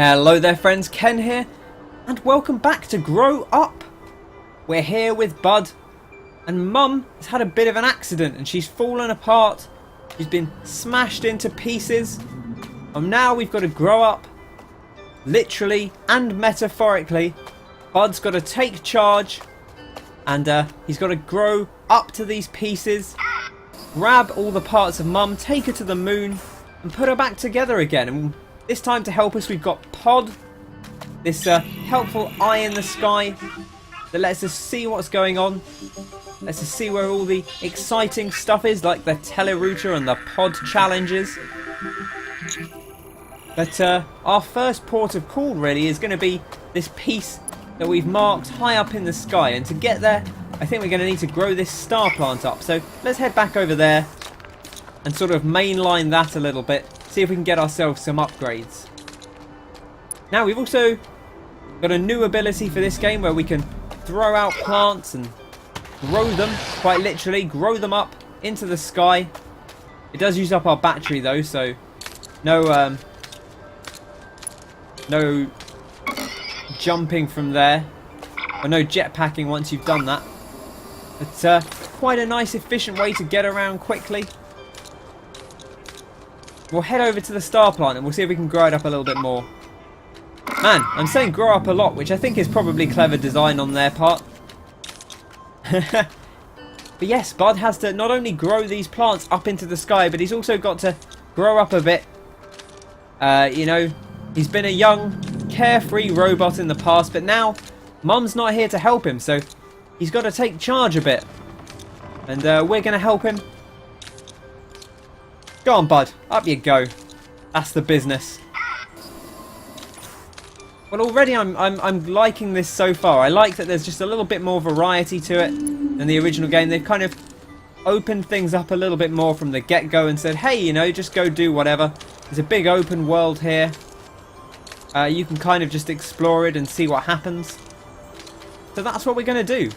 Hello there friends, Ken here, and welcome back to Grow Up. We're here with Bud, and Mum has had a bit of an accident and she's fallen apart. She's been smashed into pieces, and now we've got to grow up, literally and metaphorically. Bud's got to take charge, and he's got to grow up to these pieces, grab all the parts of Mum, take her to the moon, and put her back together again. And this time to help us we've got P.O.D, this helpful eye in the sky that lets us see what's going on, lets us see where all the exciting stuff is, like the telerouter and the P.O.D challenges. But our first port of call really is going to be this piece that we've marked high up in the sky, and to get there I think we're going to need to grow this star plant up. So let's head back over there and sort of mainline that a little bit, see if we can get ourselves some upgrades. Now we've also got a new ability for this game where we can throw out plants and grow them, quite literally grow them up into the sky. It does use up our battery though, so no jumping from there, or no jetpacking once you've done that. But quite a nice efficient way to get around quickly. We'll head over to the star plant and we'll see if we can grow it up a little bit more. Man, I'm saying grow up a lot, which I think is probably clever design on their part. But yes, Bud has to not only grow these plants up into the sky, but he's also got to grow up a bit. You know, he's been a young, carefree robot in the past, but now Mum's not here to help him, so he's got to take charge a bit. And we're going to help him. Go on, Bud. Up you go. That's the business. Well, already I'm liking this so far. I like that there's just a little bit more variety to it than the original game. They've kind of opened things up a little bit more from the get-go and said, hey, you know, just go do whatever. There's a big open world here. You can kind of just explore it and see what happens. So that's what we're going to do.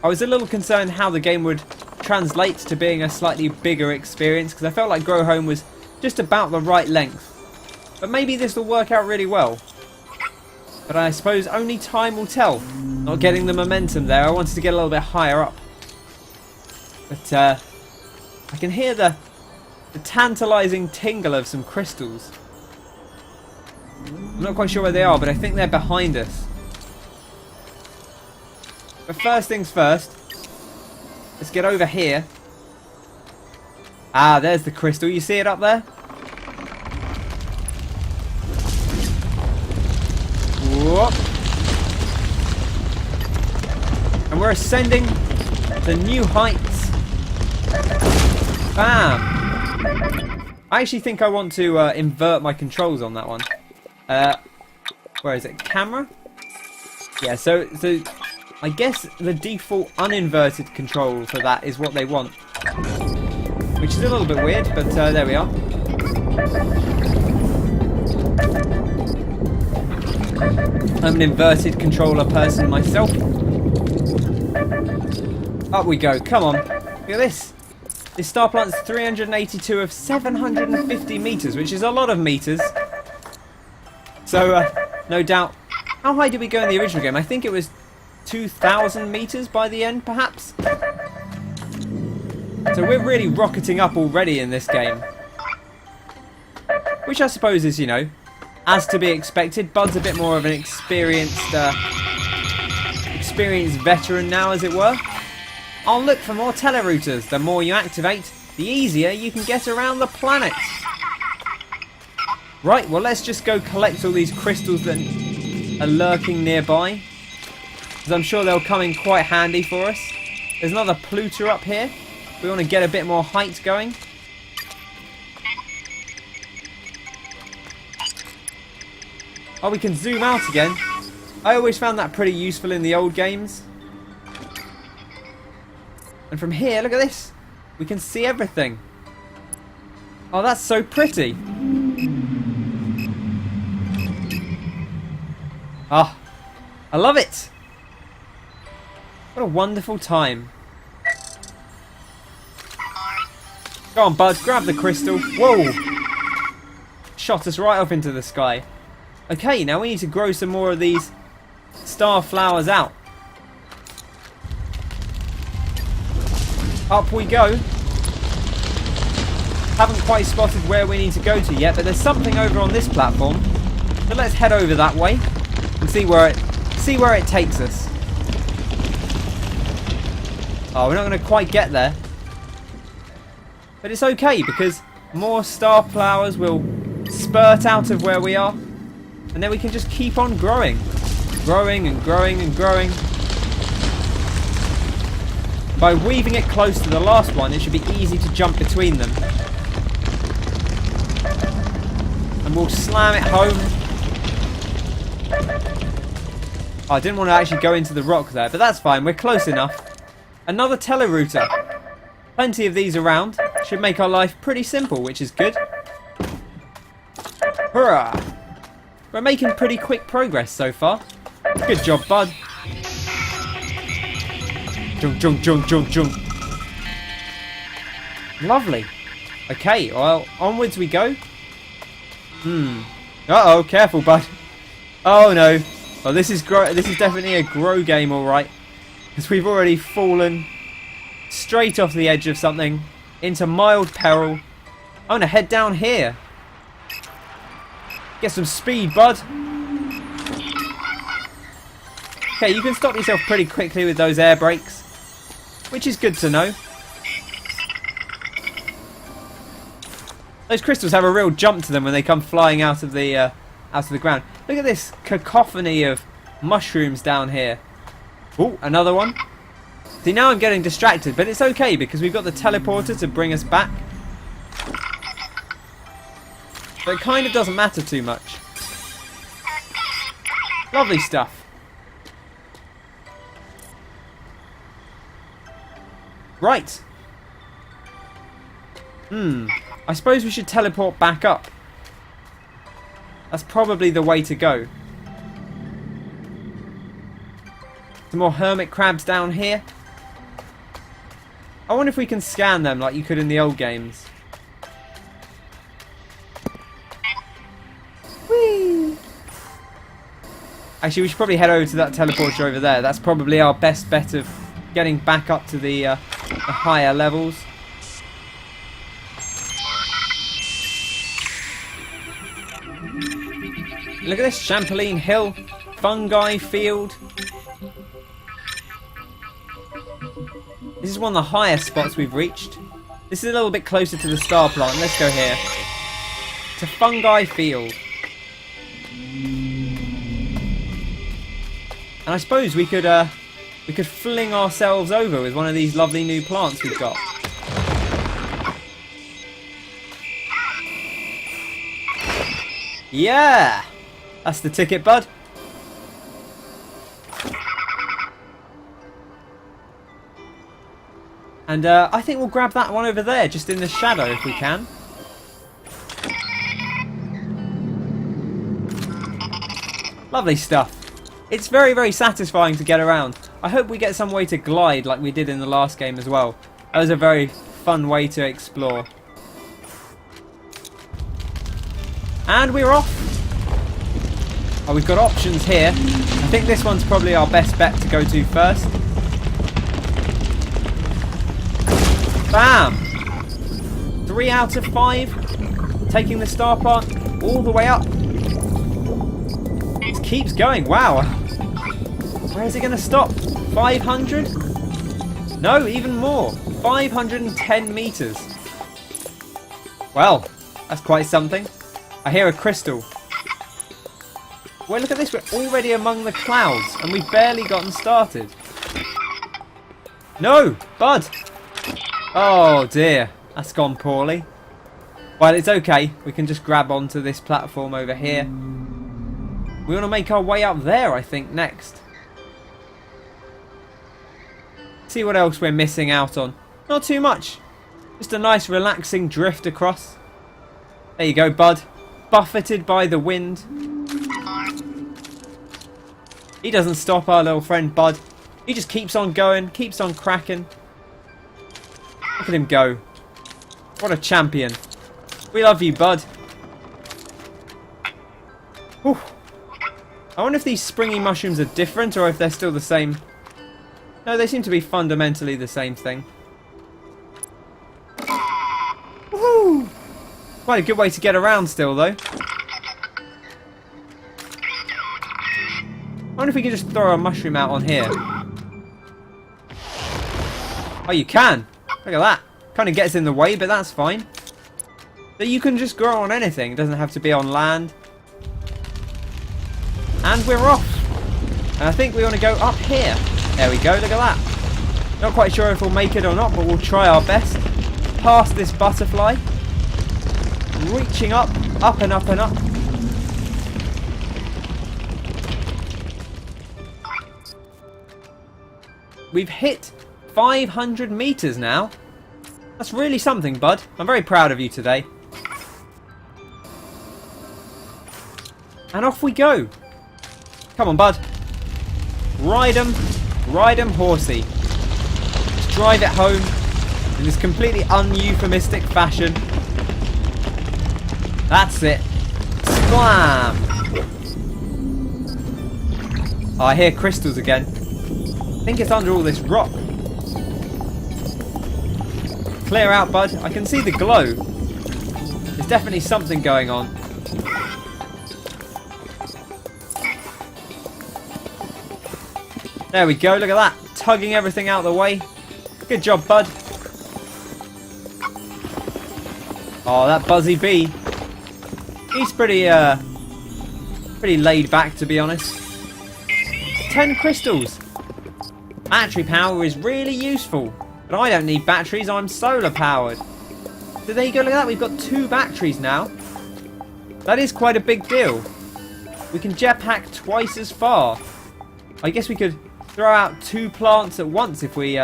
I was a little concerned how the game would translate to being a slightly bigger experience, because I felt like Grow Home was just about the right length. But maybe this will work out really well. But I suppose only time will tell. Not getting the momentum there. I wanted to get a little bit higher up. But I can hear the tantalising tingle of some crystals. I'm not quite sure where they are, but I think they're behind us. But first things first, let's get over here. Ah, there's the crystal. You see it up there? Whoop. And we're ascending to new heights. Bam! I actually think I want to invert my controls on that one. Where is it? Camera? Yeah, so I guess the default uninverted control for that is what they want. Which is a little bit weird, but there we are. I'm an inverted controller person myself. Up we go, come on. Look at this. This star plant's 382 of 750 meters, which is a lot of meters. So, no doubt. How high did we go in the original game? I think it was 2,000 meters by the end, perhaps? So we're really rocketing up already in this game. Which I suppose is, you know, as to be expected. Bud's a bit more of an experienced veteran now, as it were. I'll look for more telerouters. The more you activate, the easier you can get around the planet. Right, well let's just go collect all these crystals that are lurking nearby, because I'm sure they'll come in quite handy for us. There's another polluter up here. We want to get a bit more height going. Oh, we can zoom out again. I always found that pretty useful in the old games. And from here, look at this. We can see everything. Oh, that's so pretty. Ah, I love it. What a wonderful time. Go on, Bud, grab the crystal. Whoa. shot us right off into the sky. Okay, now we need to grow some more of these starflowers out. Up we go. Haven't quite spotted where we need to go to yet, but there's something over on this platform. So let's head over that way and see where it takes us. Oh, we're not going to quite get there. But it's okay, because more starflowers will spurt out of where we are. And then we can just keep on growing. Growing and growing and growing. By weaving it close to the last one, it should be easy to jump between them. And we'll slam it home. Oh, I didn't want to actually go into the rock there, but that's fine. We're close enough. Another telerouter. Plenty of these around. Should make our life pretty simple, which is good. Hurrah! We're making pretty quick progress so far. Good job, bud. Junk, junk, junk, junk, junk. Lovely. Okay, well, onwards we go. Uh-oh, careful, bud. Oh, no. Oh, this is definitely a grow game, all right. Because we've already fallen straight off the edge of something into mild peril. I'm going to head down here. Get some speed, bud. Okay, you can stop yourself pretty quickly with those air brakes, which is good to know. Those crystals have a real jump to them when they come flying out of the ground. Look at this cacophony of mushrooms down here. Oh, another one. See, now I'm getting distracted, but it's okay because we've got the teleporter to bring us back. But it kind of doesn't matter too much. Lovely stuff. Right. I suppose we should teleport back up. That's probably the way to go. Some more hermit crabs down here. I wonder if we can scan them like you could in the old games. Whee! Actually, we should probably head over to that teleporter over there. That's probably our best bet of getting back up to the higher levels. Look at this, Trampoline Hill, Fungi Field. This is one of the highest spots we've reached. This is a little bit closer to the star plant. Let's go here. To Fungi Field. And I suppose we could fling ourselves over with one of these lovely new plants we've got. Yeah! That's the ticket, bud. And I think we'll grab that one over there, just in the shadow if we can. Lovely stuff. It's very, very satisfying to get around. I hope we get some way to glide like we did in the last game as well. That was a very fun way to explore. And we're off. Oh, we've got options here. I think this one's probably our best bet to go to first. Bam! 3 out of 5. Taking the star plant all the way up. It keeps going. Wow. Where is it going to stop? 500? No, even more. 510 meters. Well, that's quite something. I hear a crystal. Well, look at this. We're already among the clouds, and we've barely gotten started. No, bud. Oh dear, that's gone poorly. Well, it's okay. We can just grab onto this platform over here. We want to make our way up there, I think, next. See what else we're missing out on. Not too much. Just a nice relaxing drift across. There you go, bud. Buffeted by the wind. He doesn't stop, our little friend Bud. He just keeps on going, keeps on cracking. Look at him go. What a champion. We love you, Bud. Whew. I wonder if these springy mushrooms are different or if they're still the same. No, they seem to be fundamentally the same thing. Woohoo! Quite a good way to get around still, though. I wonder if we can just throw a mushroom out on here. Oh, you can! Look at that. Kind of gets in the way, but that's fine. But you can just grow on anything. It doesn't have to be on land. And we're off. And I think we want to go up here. There we go, look at that. Not quite sure if we'll make it or not, but we'll try our best. Past this butterfly. Reaching up, up and up and up. We've hit 500 meters now. That's really something, bud. I'm very proud of you today. And off we go. Come on, bud. Ride 'em, horsey. Let's drive it home in this completely uneuphemistic fashion. That's it. Splam! Oh, I hear crystals again. I think it's under all this rock. Clear out, bud. I can see the glow. There's definitely something going on. There we go, look at that. Tugging everything out of the way. Good job, bud. Oh, that buzzy bee. He's pretty laid back, to be honest. 10 crystals. Battery power is really useful. But I don't need batteries, I'm solar powered. So there you go, look at that. We've got 2 batteries now. That is quite a big deal. We can jetpack twice as far. I guess we could throw out 2 plants at once if we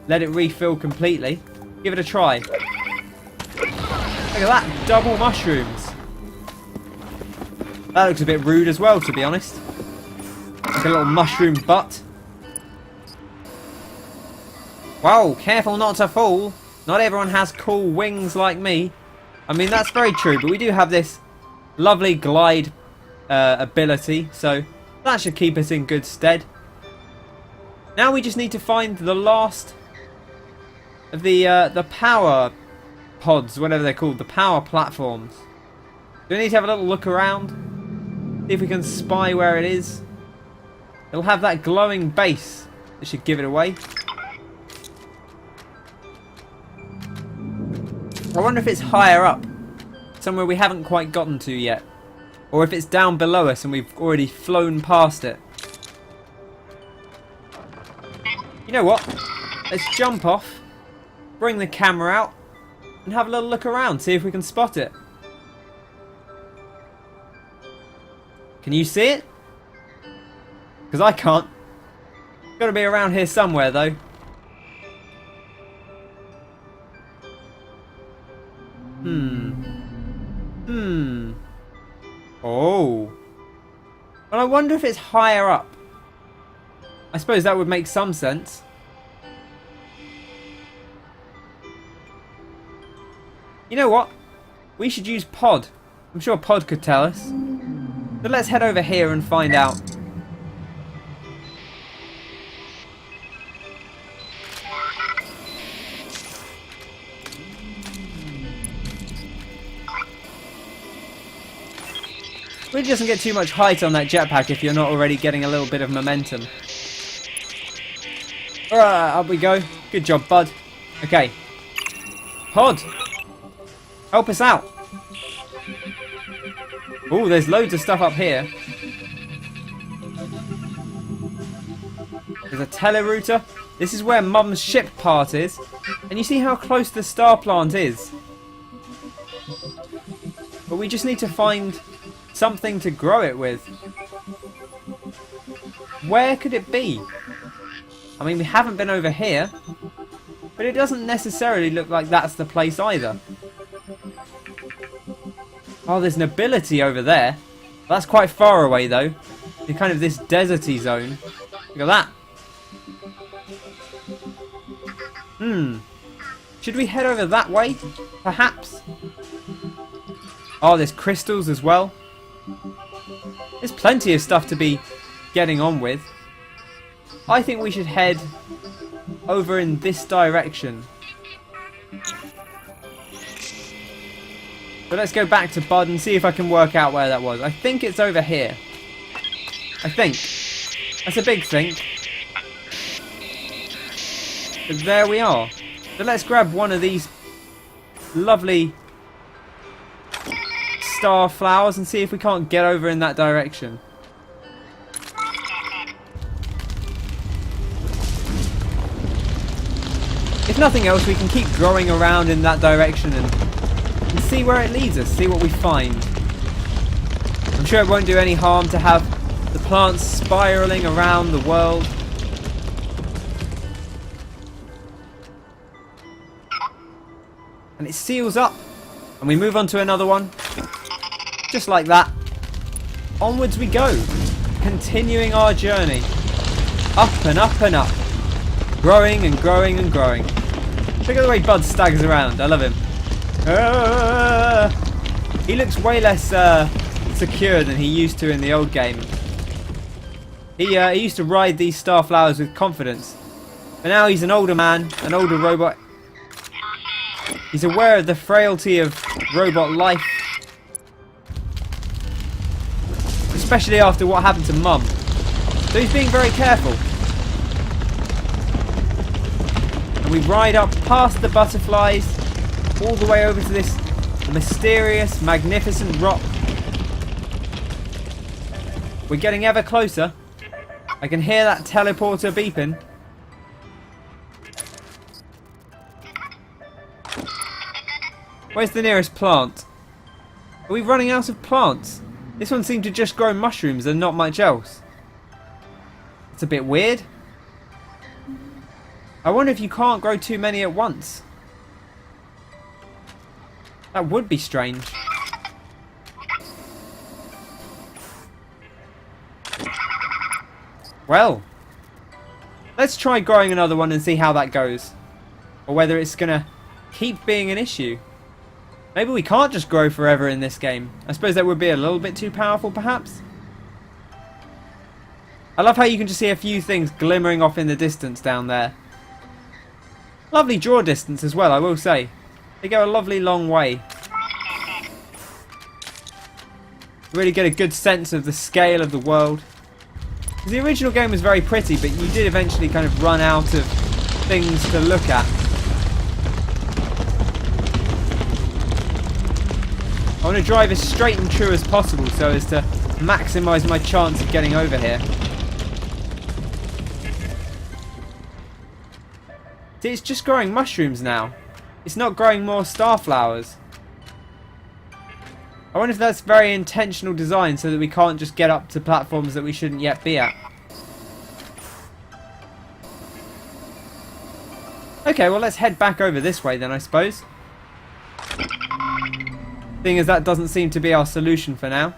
let it refill completely. Give it a try. Look at that, double mushrooms. That looks a bit rude as well, to be honest. Like a little mushroom butt. Whoa, careful not to fall. Not everyone has cool wings like me. I mean, that's very true, but we do have this lovely glide ability, so that should keep us in good stead. Now we just need to find the last of the power pods, whatever they're called, the power platforms. We need to have a little look around, see if we can spy where it is. It'll have that glowing base that should give it away. I wonder if it's higher up, somewhere we haven't quite gotten to yet, or if it's down below us and we've already flown past it. You know what? Let's jump off, bring the camera out, and have a little look around, see if we can spot it. Can you see it? Because I can't. It's got to be around here somewhere, though. Oh. Well, I wonder if it's higher up. I suppose that would make some sense. You know what? We should use P.O.D. I'm sure P.O.D could tell us. So let's head over here and find out. Really doesn't get too much height on that jetpack if you're not already getting a little bit of momentum. Alright, up we go. Good job, bud. Okay. P.O.D. Help us out. Oh, there's loads of stuff up here. There's a telerouter. This is where Mum's ship part is. And you see how close the star plant is. But we just need to find something to grow it with. Where could it be? I mean, we haven't been over here, but it doesn't necessarily look like that's the place either. Oh, there's an ability over there. That's quite far away though. In kind of this deserty zone. Look at that. Should we head over that way? Perhaps? Oh, there's crystals as well. There's plenty of stuff to be getting on with. I think we should head over in this direction. But let's go back to B.U.D and see if I can work out where that was. I think it's over here. I think. That's a big think. But there we are. So let's grab one of these lovely Starflowers and see if we can't get over in that direction. If nothing else, we can keep growing around in that direction and see where it leads us, see what we find. I'm sure it won't do any harm to have the plants spiraling around the world. And it seals up, and we move on to another one. Just like that. Onwards we go, continuing our journey. Up and up and up. Growing and growing and growing. Look at the way B.U.D staggers around. I love him. He looks way less secure than he used to in the old game. He used to ride these Starflowers with confidence. But now he's an older man, an older robot. He's aware of the frailty of robot life. Especially after what happened to Mum. So he's being very careful. And we ride up past the butterflies, all the way over to this mysterious, magnificent rock. We're getting ever closer. I can hear that teleporter beeping. Where's the nearest plant? Are we running out of plants? This one seemed to just grow mushrooms and not much else. It's a bit weird. I wonder if you can't grow too many at once. That would be strange. Well, let's try growing another one and see how that goes. Or whether it's gonna keep being an issue. Maybe we can't just grow forever in this game. I suppose that would be a little bit too powerful, perhaps. I love how you can just see a few things glimmering off in the distance down there. Lovely draw distance as well, I will say. They go a lovely long way. Really get a good sense of the scale of the world. The original game was very pretty, but you did eventually kind of run out of things to look at. I want to drive as straight and true as possible so as to maximise my chance of getting over here. See, it's just growing mushrooms now. It's not growing more Starflowers. I wonder if that's very intentional design so that we can't just get up to platforms that we shouldn't yet be at. Okay, well let's head back over this way then, I suppose. Seeing as that doesn't seem to be our solution for now.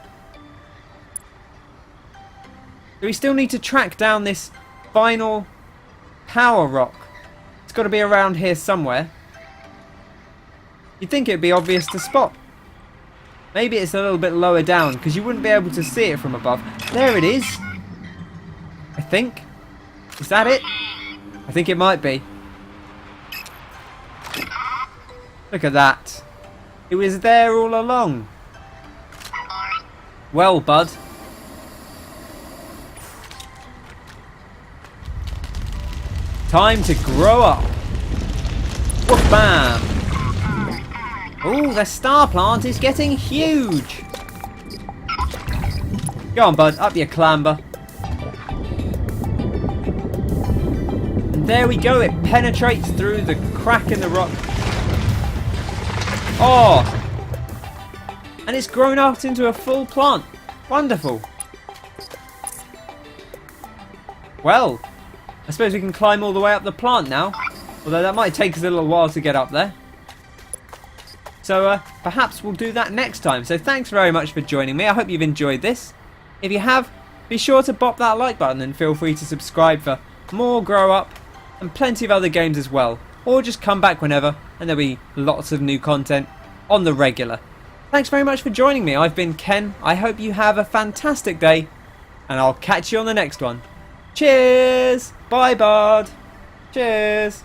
Do we still need to track down this final power rock? It's got to be around here somewhere. You'd think it'd be obvious to spot. Maybe it's a little bit lower down because you wouldn't be able to see it from above. There it is. I think. Is that it? I think it might be. Look at that. It was there all along. Well, bud. Time to grow up. Woof bam. Oh, the star plant is getting huge. Go on, bud. Up your clamber. And there we go. It penetrates through the crack in the rock. Oh! And it's grown out into a full plant. Wonderful. Well, I suppose we can climb all the way up the plant now. Although that might take us a little while to get up there. So perhaps we'll do that next time. So thanks very much for joining me. I hope you've enjoyed this. If you have, be sure to pop that like button and feel free to subscribe for more Grow Up and plenty of other games as well. Or just come back whenever and there'll be lots of new content on the regular. Thanks very much for joining me. I've been Ken. I hope you have a fantastic day, and I'll catch you on the next one. Cheers! Bye, bud. Cheers!